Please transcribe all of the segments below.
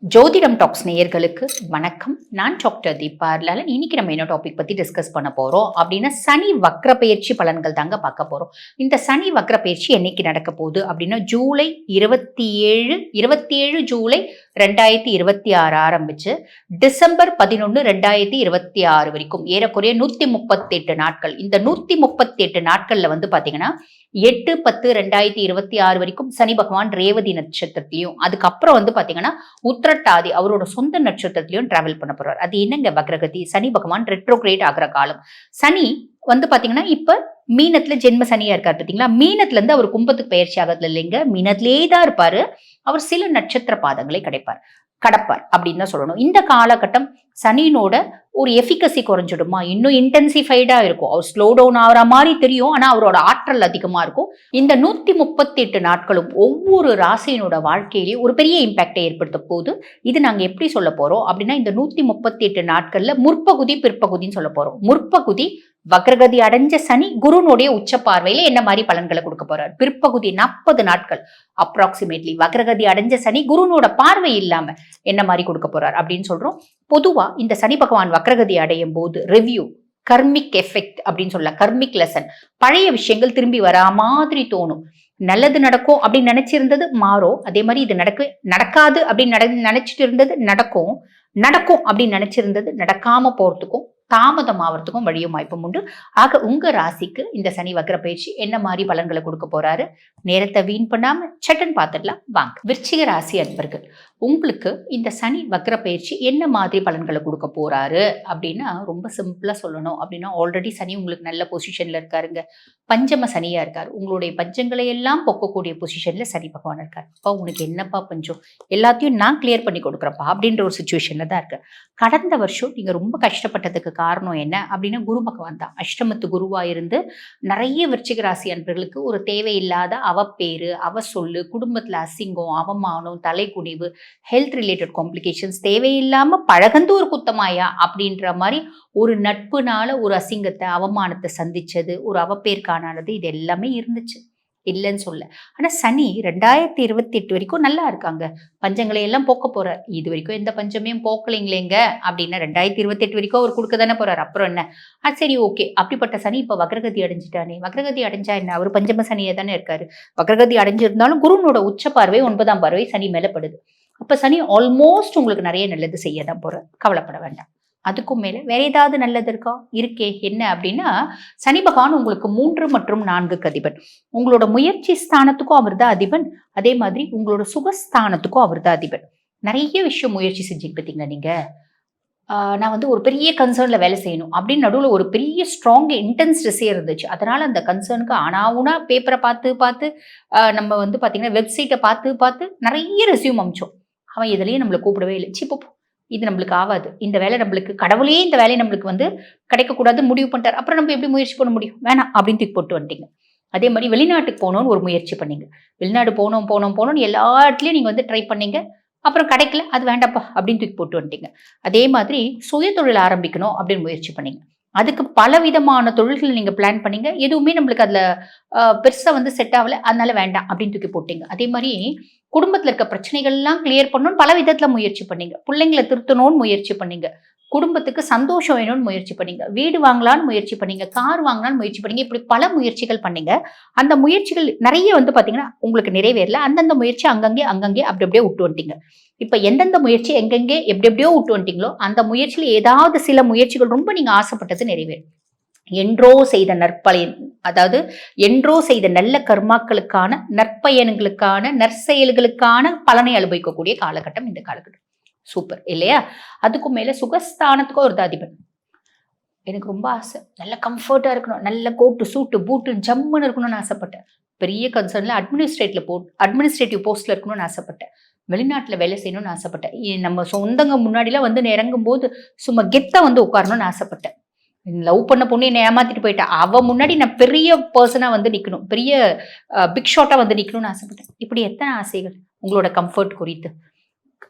ஜோதிடம் டாக்ஸ் நேயர்களுக்கு வணக்கம். நான் டாக்டர் தீபா லாலன். இன்னைக்கு நம்ம என்ன டாபிக் பத்தி டிஸ்கஸ் பண்ண போறோம் அப்படின்னா சனி வக்ர பயிற்சி பலன்கள் தாங்க பார்க்க போறோம். இந்த சனி வக்ர பயிற்சி என்னைக்கு நடக்க போகுது அப்படின்னா ஜூலை 27 ஜூலை 2026 ஆரம்பிச்சு டிசம்பர் 11 2026 வரைக்கும் ஏறக்குறைய 138 நாட்கள். இந்த 138 நாட்கள்ல வந்து பாத்தீங்கன்னா 8/10/2026 வரைக்கும் சனி பகவான் ரேவதி நட்சத்திரத்திலையும், அதுக்கப்புறம் வந்து பாத்தீங்கன்னா உத்திரட்டாதி அவரோட சொந்த நட்சத்திரத்திலையும் டிராவல் பண்ண போறார். அது என்னங்க வக்ரகதி? சனி பகவான் ரெட்ரோகிரேட் ஆகிற காலம். சனி வந்து பாத்தீங்கன்னா இப்ப மீனத்துல ஜென்ம சனியா இருக்காரு பாத்தீங்களா? மீனத்துல இருந்து அவர் கும்பத்துக்கு பயிற்சி ஆகிறதுல இல்லைங்க, மீனத்திலேயே தான் இருப்பாரு. அவர் சில நட்சத்திர பாதங்களை கடப்பார் அப்படின்னு தான் சொல்லணும். இந்த காலகட்டம் சனியினோட ஒரு எஃபிகசி குறைஞ்சிடுமா, இன்னும் இன்டென்சிஃபைடா இருக்கும். அவர் ஸ்லோ டவுன் ஆகிற மாதிரி தெரியும், ஆனா அவரோட ஆற்றல் அதிகமா இருக்கும். இந்த 138 நாட்களும் ஒவ்வொரு ராசியினோட வாழ்க்கையிலேயே ஒரு பெரிய இம்பாக்டை ஏற்படுத்த போகுது. இது நாங்க எப்படி சொல்ல போறோம் அப்படின்னா, இந்த 138 நாட்கள்ல முற்பகுதி பிற்பகுதின்னு சொல்ல போறோம். முற்பகுதி வக்ரகதி அடைஞ்ச சனி குருனுடைய உச்ச பார்வையில என்ன மாதிரி பலன்களை கொடுக்க போறார். பிற்பகுதி 40 நாட்கள் அப்ராக்சிமேட்லி வக்ரகதி அடைஞ்ச சனி குருனோட பார்வை இல்லாம என்ன மாதிரி கொடுக்க போறார் அப்படின்னு சொல்றோம். பொதுவா இந்த சனி பகவான் வக்ரகதி அடையும் போது ரிவ்யூ, கர்மிக் எஃபெக்ட் அப்படின்னு சொல்லலாம், கர்மிக் லெசன், பழைய விஷயங்கள் திரும்பி வரா மாதிரி தோணும். நல்லது நடக்கும் அப்படின்னு நினைச்சிருந்தது மாறும். அதே மாதிரி இது நடக்காது அப்படின்னு நினைச்சிட்டு இருந்தது நடக்கும் அப்படின்னு நினைச்சிருந்தது நடக்காம போறதுக்கும் தாமதம் ஆகிறதுக்கும் வழியும் வாய்ப்பும் உண்டு. ஆக உங்க ராசிக்கு இந்த சனி வக்ர பயிற்சி என்ன மாதிரி பலன்களை கொடுக்க போறாரு, நேரத்தை வீண் பண்ணாம சட்டன் பார்த்துடலாம் வாங்க. விருச்சிக ராசி அன்பர்கள், உங்களுக்கு இந்த சனி வக்ர பயிற்சி என்ன மாதிரி பலன்களை கொடுக்க போறாரு அப்படின்னா, ரொம்ப சிம்பிளா சொல்லணும் அப்படின்னா, ஆல்ரெடி சனி உங்களுக்கு நல்ல பொசிஷன்ல இருக்காருங்க. பஞ்சம சனியா இருக்காரு. உங்களுடைய பஞ்சங்களை எல்லாம் போக்கக்கூடிய பொசிஷன்ல சனி பகவான் இருக்காரு. அப்பா உனக்கு என்னப்பா பஞ்சம், எல்லாத்தையும் நான் கிளியர் பண்ணி கொடுக்குறப்பா அப்படின்ற ஒரு சுச்சுவேஷன்ல தான் இருக்கு. கடந்த வருஷம் நீங்க ரொம்ப கஷ்டப்பட்டதுக்கு காரணம் என்ன அப்படின்னா, குரு பகவான் தான். அஷ்டமத்து குருவா இருந்து நிறைய விருச்சிக ராசி அன்பர்களுக்கு ஒரு தேவையில்லாத அவப்பேரு, சொல்லு, குடும்பத்துல அசிங்கம், அவமானம், தலைக்குனிவு, ஹெல்த் ரிலேட்டட் காம்ப்ளிகேஷன்ஸ், தேவையில்லாம பழகந்து ஒரு குத்தமாயா அப்படின்ற மாதிரி ஒரு நட்புனால ஒரு அசிங்கத்தை, அவமானத்தை சந்திச்சது, ஒரு அவப்பேருக்கானது, இது எல்லாமே இருந்துச்சு, இல்லைன்னு சொல்ல. ஆனா சனி 2028 வரைக்கும் நல்லா இருக்காங்க. பஞ்சங்களை எல்லாம் போக்க போறார். இது வரைக்கும் எந்த பஞ்சமையும் போக்கலைங்களேங்க அப்படின்னா 2028 வரைக்கும் அவர் கொடுக்க தானே போறாரு. அப்புறம் என்ன, சரி ஓகே. அப்படிப்பட்ட சனி இப்ப வக்ரகதி அடைஞ்சிட்டானே. வக்ரகதி அடைஞ்சா என்ன, அவர் பஞ்சம சனியா தானே இருக்காரு. வக்ரகதி அடைஞ்சிருந்தாலும் குருனோட உச்ச பார்வை 9ஆம் பார்வை சனி மேல படுது. அப்ப சனி ஆல்மோஸ்ட் உங்களுக்கு நிறைய நல்லது செய்யதான் போற, கவலைப்பட வேண்டாம். அதுக்கும் மேல வேற ஏதாவது நல்லது இருக்கே என்ன அப்படின்னா, சனி பகவான் உங்களுக்கு 3 மற்றும் 4 அதிபன். உங்களோட முயற்சி ஸ்தானத்துக்கும் அவர் தான் அதிபன், அதே மாதிரி உங்களோட சுகஸ்தானத்துக்கும் அவர் தான் அதிபன். நிறைய விஷயம் முயற்சி செஞ்சீங்க பார்த்தீங்களா நீங்க. நான் வந்து ஒரு பெரிய கன்சர்ன்ல வேலை செய்யணும் அப்படின்னு நடுவில் ஒரு பெரிய ஸ்ட்ராங் இன்டென்ஸ் டிசைர் இருந்துச்சு. அதனால அந்த கன்சர்னுக்கு ஆனாவுனா பேப்பரை பார்த்து நம்ம வந்து பார்த்தீங்கன்னா வெப்சைட்டை பார்த்து நிறைய ரெஸ்யூம் அமிச்சோம். அவன் இதுலயும் நம்மளை கூப்பிடவே இல்லை. சிப்போ இது நம்மளுக்கு ஆகாது, இந்த வேலை நம்மளுக்கு கடவுளே இந்த வேலையை நம்மளுக்கு வந்து கிடைக்கக்கூடாதுன்னு முடிவு பண்ணிட்டார். அப்புறம் நம்ம எப்படி முயற்சி பண்ண முடியும், வேணாம் அப்படின்னு தூக்கி போட்டு வந்துட்டீங்க. அதே மாதிரி வெளிநாட்டுக்கு போகணும்னு ஒரு முயற்சி பண்ணீங்க. வெளிநாடு போகணும்னு எல்லா இடத்துலையும் நீங்க வந்து ட்ரை பண்ணீங்க. அப்புறம் கிடைக்கல, அது வேண்டாப்பா அப்படின்னு தூக்கி போட்டு வந்துட்டீங்க. அதே மாதிரி சுய தொழில் ஆரம்பிக்கணும் அப்படின்னு முயற்சி பண்ணீங்க. அதுக்கு பல விதமான தொழில்கள் நீங்க பிளான் பண்ணீங்க. எதுவுமே நம்மளுக்கு அதுல பெருசா வந்து செட் ஆகல, அதனால வேண்டாம் அப்படின்னு தூக்கி போட்டீங்க. அதே மாதிரி குடும்பத்துல இருக்க பிரச்சனைகள் எல்லாம் கிளியர் பண்ணணும்னு பல விதத்துல முயற்சி பண்ணீங்க. பிள்ளைங்களை திருத்தணும்னு முயற்சி பண்ணீங்க. குடும்பத்துக்கு சந்தோஷம் வேணும்னு முயற்சி பண்ணீங்க. வீடு வாங்கலான்னு முயற்சி பண்ணீங்க. கார் வாங்கலான்னு முயற்சி பண்ணீங்க. இப்படி பல முயற்சிகள் பண்ணீங்க. அந்த முயற்சிகள் நிறைய வந்து பாத்தீங்கன்னா உங்களுக்கு நிறைவேறல. அந்தந்த முயற்சி அங்கங்கே அப்படி அப்படியே விட்டு வந்துட்டீங்க. இப்ப எந்தெந்த முயற்சி எங்கெங்கே எப்படியோ விட்டு வந்துட்டீங்களோ அந்த முயற்சியில ஏதாவது சில முயற்சிகள் ரொம்ப நீங்க ஆசைப்பட்டது நிறைவேறும். என்றோ செய்த நற்பயன், அதாவது என்றோ செய்த நல்ல கர்மாக்களுக்கான நற்பயன்களுக்கான நற்செயல்களுக்கான பலனை அனுபவிக்கக்கூடிய காலகட்டம் இந்த காலகட்டம். சூப்பர் இல்லையா? அதுக்கும் மேல சுகஸ்தானத்துக்கும் ஒரு அதிபன். எனக்கு ரொம்ப ஆசை, நல்ல கம்ஃபர்ட்டா இருக்கணும், நல்ல கோட்டு சூட்டு பூட்டு ஜம்முன்னு இருக்கணும்னு ஆசைப்பட்டேன். பெரிய கன்சர்ன்ல அட்மினிஸ்ட்ரேட்டிவ் போஸ்ட்ல இருக்கணும்னு ஆசைப்பட்டேன். வெளிநாட்டுல வேலை செய்யணும்னு ஆசைப்பட்டேன். நம்ம சொந்தங்க முன்னாடிலாம் வந்து இறங்கும் போது சும்மா கெத்தா வந்து உட்காரணும்னு ஆசைப்பட்டேன். லவ் பண்ண பொண்ணு என்னை ஏமாத்திட்டு போயிட்டா, அவ முன்னாடி நான் பெரிய பர்சனா வந்து நிக்கணும், பெரிய பிக் ஷாட்டா வந்து நிக்கணும்னு ஆசைப்பட்டேன். இப்படி எத்தனை ஆசைகள் உங்களோட கம்ஃபர்ட் குறித்து.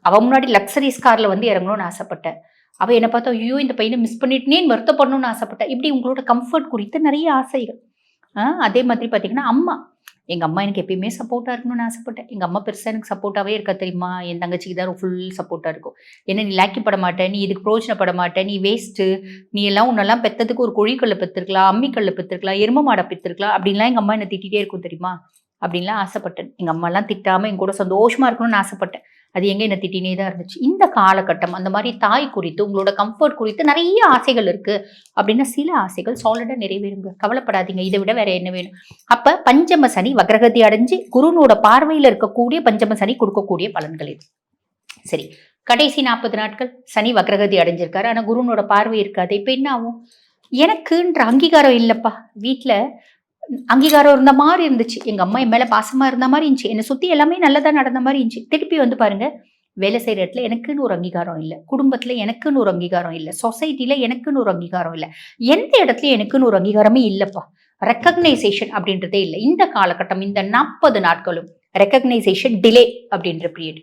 அவ முன்னாடி லக்ஸரிஸ் கார்ல வந்து இறங்கணும்னு ஆசைப்பட்டேன். அவ என்ன பார்த்தா ஐயோ இந்த பையனை மிஸ் பண்ணிட்டுனேன்னு வருத்தப்படணும்னு ஆசைப்பட்டேன். இப்படி உங்களோட கம்ஃபர்ட் குறித்து நிறைய ஆசைகள். அதே மாதிரி பார்த்தீங்கன்னா அம்மா, எங்க அம்மா எனக்கு எப்பயுமே சப்போர்ட்டா இருக்கணும்னு ஆசைப்பட்டேன். எங்க அம்மா பெருசா எனக்கு சப்போர்ட்டாவே இருக்கா தெரியுமா? என் தங்கச்சிக்கு தான் ஃபுல் சப்போர்ட்டா இருக்கும். என்ன நீ லாய்க்கிப்பட மாட்ட, நீ இதுக்கு பிரயோஜனப்பட மாட்ட, நீ வேஸ்ட்டு, நீ எல்லாம் உன்னெல்லாம் பெத்ததுக்கு ஒரு கோழிக்கல்ல பெத்திருக்கலாம், அம்மிக்கல்ல பெத்திருக்கலாம், எரும மாட பெத்திருக்கலாம் அப்படின்லாம் எங்க அம்மா என்ன திட்டிட்டே இருக்கும் தெரியுமா? அப்படின்லாம் ஆசைப்பட்டேன். எங்க அம்மாலாம் திட்டாம என் கூட சந்தோஷமா இருக்கணும்னு ஆசைப்பட்டேன். அது எங்க என்ன திட்டினே தான் இருந்துச்சு. இந்த காலகட்டம் அந்த மாரி தாய் குறித்து, உங்களோட கம்ஃபர்ட் குறித்து நெறைய ஆசைகள் இருக்கு. அப்படின்னா சில ஆசைகள் சாலிடா நிறைவேறுங்க. கவலைப்படாதீங்க. இத விட வேற என்ன வேணும்? அப்ப பஞ்சம சனி வக்ரகதி அடைஞ்சு குருனோட பார்வையில இருக்கக்கூடிய பஞ்சம சனி குடுக்கக்கூடிய பலன்கள் இது. சரி. கடைசி 40 நாட்கள் சனி வக்ரகதி அடைஞ்சிருக்காரு. ஆனா குருனோட பார்வை இருக்காது. இப்ப என்ன ஆகும்? எனக்குன்ற அங்கீகாரம் இல்லப்பா. வீட்ல அங்கீகாரம் இருந்த மாரி இருந்துச்சு. எங்க அம்மா என் மேல பாசமா இருந்த மாரி இருந்துச்சு. என்ன சுத்தி எல்லாமே நல்லதா நடந்த மாரி இருந்துச்சு. திருப்பி வந்து பாருங்க, வேலை செய்ற இடத்துல எனக்குன்னு ஒரு அங்கீகாரம் இல்ல. குடும்பத்துல எனக்குன்னு ஒரு அங்கீகாரம் இல்ல. சொசைட்டில எனக்குன்னு ஒரு அங்கீகாரம் இல்ல. எந்த இடத்துலயும் எனக்குன்னு ஒரு அங்கீகாரமே இல்லப்பா. ரெகக்னைசேஷன் அப்படின்றதே இல்ல. இந்த காலகட்டம், இந்த 40 நாட்களும் ரெகக்னைசேஷன் டிலே அப்படின்ற பீரியட்.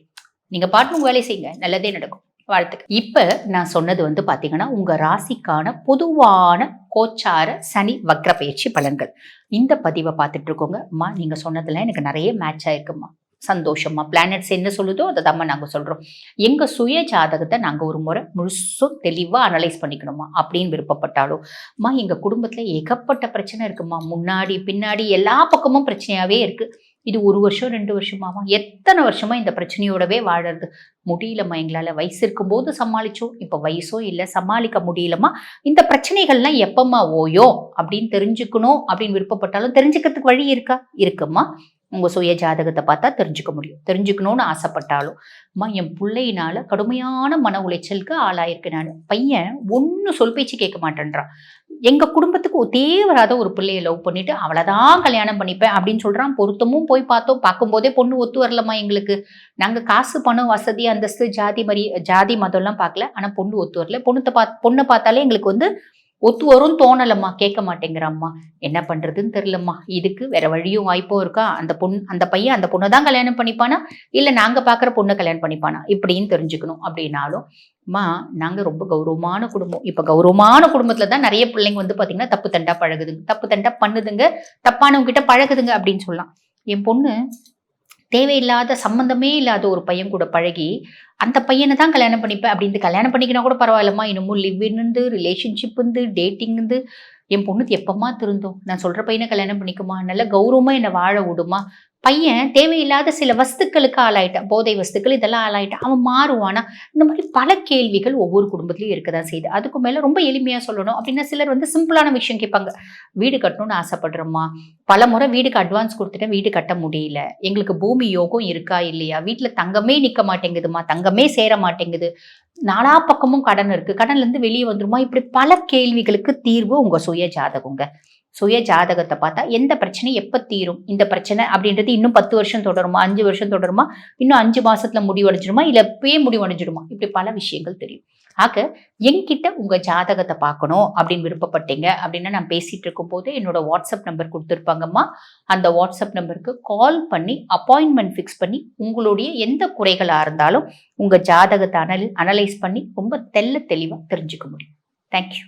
நீங்க பாட்டுக்கு உங்க வேலைய செய்யுங்க. நல்லதே நடக்கும். வாழ்த்துக்கள். இப்ப நான் சொன்னது வந்து பாத்தீங்கன்னா, உங்க ராசிக்கான பொதுவான கோச்சார சனி வக்ர பயிற்சி பலன்கள். இந்த பதிவை பார்த்துட்டு இருக்கோங்க. அம்மா நீங்க சொன்னதெல்லாம் எனக்கு நிறைய மேட்ச் ஆயிருக்குமா. சந்தோஷமா. பிளானட்ஸ் என்ன சொல்லுதோ அதை தாம்மா நாங்க சொல்றோம். எங்க சுய ஜாதகத்தை நாங்க ஒரு முறை முழுசும் தெளிவா அனலைஸ் பண்ணிக்கணுமா அப்படின்னு விருப்பப்பட்டாலும், அம்மா எங்க குடும்பத்துல ஏகப்பட்ட பிரச்சனை இருக்குமா. முன்னாடி பின்னாடி எல்லா பக்கமும் பிரச்சனையாவே இருக்கு. இது 1 வருஷம் 2 வருஷமாவா, எத்தனை வருஷமா இந்த பிரச்சனையோடவே வாழறது. முடியலம்மா எங்களால. வயசு இருக்கும்போது சமாளிச்சோம். இப்ப வயசும் இல்ல, சமாளிக்க முடியலம்மா. இந்த பிரச்சனைகள்லாம் எப்பம்மா ஓயும் அப்படின்னு தெரிஞ்சுக்கணும் அப்படின்னு விருப்பப்பட்டாலும் தெரிஞ்சுக்கிறதுக்கு வழி இருக்கா? இருக்குமா. உங்க சுய ஜாதகத்தை பார்த்தா தெரிஞ்சுக்க முடியும். தெரிஞ்சுக்கணும்னு ஆசைப்பட்டாலும், அம்மா என் பிள்ளையினால கடுமையான மன உளைச்சலுக்கு ஆளாயிருக்கேன் நானு. பையன் ஒண்ணு சொல் பேச்சு கேட்க மாட்டேன்றான். எங்க குடும்பத்துக்கு ஒத்தே வராத ஒரு பிள்ளைய லவ் பண்ணிட்டு அவளதான் கல்யாணம் பண்ணிப்பேன் அப்படின்னு சொல்றான். பொருத்தமும் போய் பார்த்தோம். பார்க்கும்போதே பொண்ணு ஒத்து வரலம்மா எங்களுக்கு. நாங்க காசு, பணம், வசதி, அந்தஸ்து, ஜாதி மதம்லாம் பார்க்கல. ஆனா பொண்ணு ஒத்து வரல. பொண்ணை பார்த்தாலே எங்களுக்கு வந்து ஒத்து வரும் தோணலம்மா. கேட்க மாட்டேங்கிறாம்மா. என்ன பண்றதுன்னு தெரியலம்மா. இதுக்கு வேற வழியும் வாய்ப்பும் இருக்கா? அந்த பையன் அந்த பொண்ணை தான் கல்யாணம் பண்ணிப்பானா, இல்ல நாங்க பாக்குற பொண்ணை கல்யாணம் பண்ணிப்பானா இப்படின்னு தெரிஞ்சுக்கணும். அப்படின்னாலும் அம்மா நாங்க ரொம்ப கௌரவமான குடும்பம். இப்ப கௌரவமான குடும்பத்துலதான் நிறைய பிள்ளைங்க வந்து பாத்தீங்கன்னா தப்பு தண்டா பழகுதுங்க, தப்பு தண்டா பண்ணுதுங்க, தப்பானவங்க கிட்ட பழகுதுங்க அப்படின்னு சொல்லலாம். என் பொண்ணு தேவையில்லாத சம்பந்தமே இல்லாத ஒரு பையன் கூட பழகி அந்த பையனை தான் கல்யாணம் பண்ணிப்பேன் அப்படின்னு கல்யாணம் பண்ணிக்கினா கூட பரவாயில்லம்மா. இன்னமும் லிவ் இருந்து ரிலேஷன்ஷிப் இருந்து டேட்டிங் இருந்து என் பொண்ணுக்கு எப்பமா திருந்தும். நான் சொல்ற பையனை கல்யாணம் பண்ணிக்குமா, நல்ல கௌரவமா என்னை வாழ விடுமா. பையன் தேவையில்லாத சில வஸ்துக்களுக்கு ஆளாயிட்டான், போதை வஸ்துக்கள் இதெல்லாம் ஆளாயிட்டான், அவன் மாறுவானா. இந்த மாதிரி பல கேள்விகள் ஒவ்வொரு குடும்பத்திலயும் இருக்கதான் செய்யுது. அதுக்கு மேல ரொம்ப எளிமையா சொல்லணும் அப்படின்னா சிலர் வந்து சிம்பிளான விஷயம் கேட்பாங்க. வீடு கட்டணும்னு ஆசைப்படுறோம்மா, பல முறை வீடுக்கு அட்வான்ஸ் கொடுத்துட்டேன், வீடு கட்ட முடியல, எங்களுக்கு பூமி யோகம் இருக்கா இல்லையா, வீட்டுல தங்கமே நிக்க மாட்டேங்குதுமா, தங்கமே சேர மாட்டேங்குது, நாலா பக்கமும் கடன் இருக்கு, கடன்ல இருந்து வெளியே வந்துருமா. இப்படி பல கேள்விகளுக்கு தீர்வு உங்க சுய ஜாதகங்க. சுய ஜாதகத்தை பார்த்தா எந்த பிரச்சனை எப்ப தீரும், இந்த பிரச்சனை அப்படின்றது இன்னும் 10 வருஷம் தொடருமா, 5 வருஷம் தொடருமா, இன்னும் 5 மாசத்துல முடிவடைஞ்சிடுமா, இல்ல இப்பயே முடிவடைஞ்சிடுமா, இப்படி பல விஷயங்கள் தெரியும். ஆக என்கிட்ட உங்க ஜாதகத்தை பார்க்கணும் அப்படின்னு விருப்பப்பட்டீங்க அப்படின்னா, நான் பேசிட்டு இருக்கும் போது என்னோட வாட்ஸ்அப் நம்பர் கொடுத்துருப்பாங்கம்மா. அந்த வாட்ஸ்அப் நம்பருக்கு கால் பண்ணி அப்பாயின்மெண்ட் ஃபிக்ஸ் பண்ணி உங்களுடைய எந்த குறைகளா இருந்தாலும் உங்க ஜாதகத்தை அனலைஸ் பண்ணி ரொம்ப தெளிவா தெரிஞ்சுக்க முடியும். தேங்க்யூ.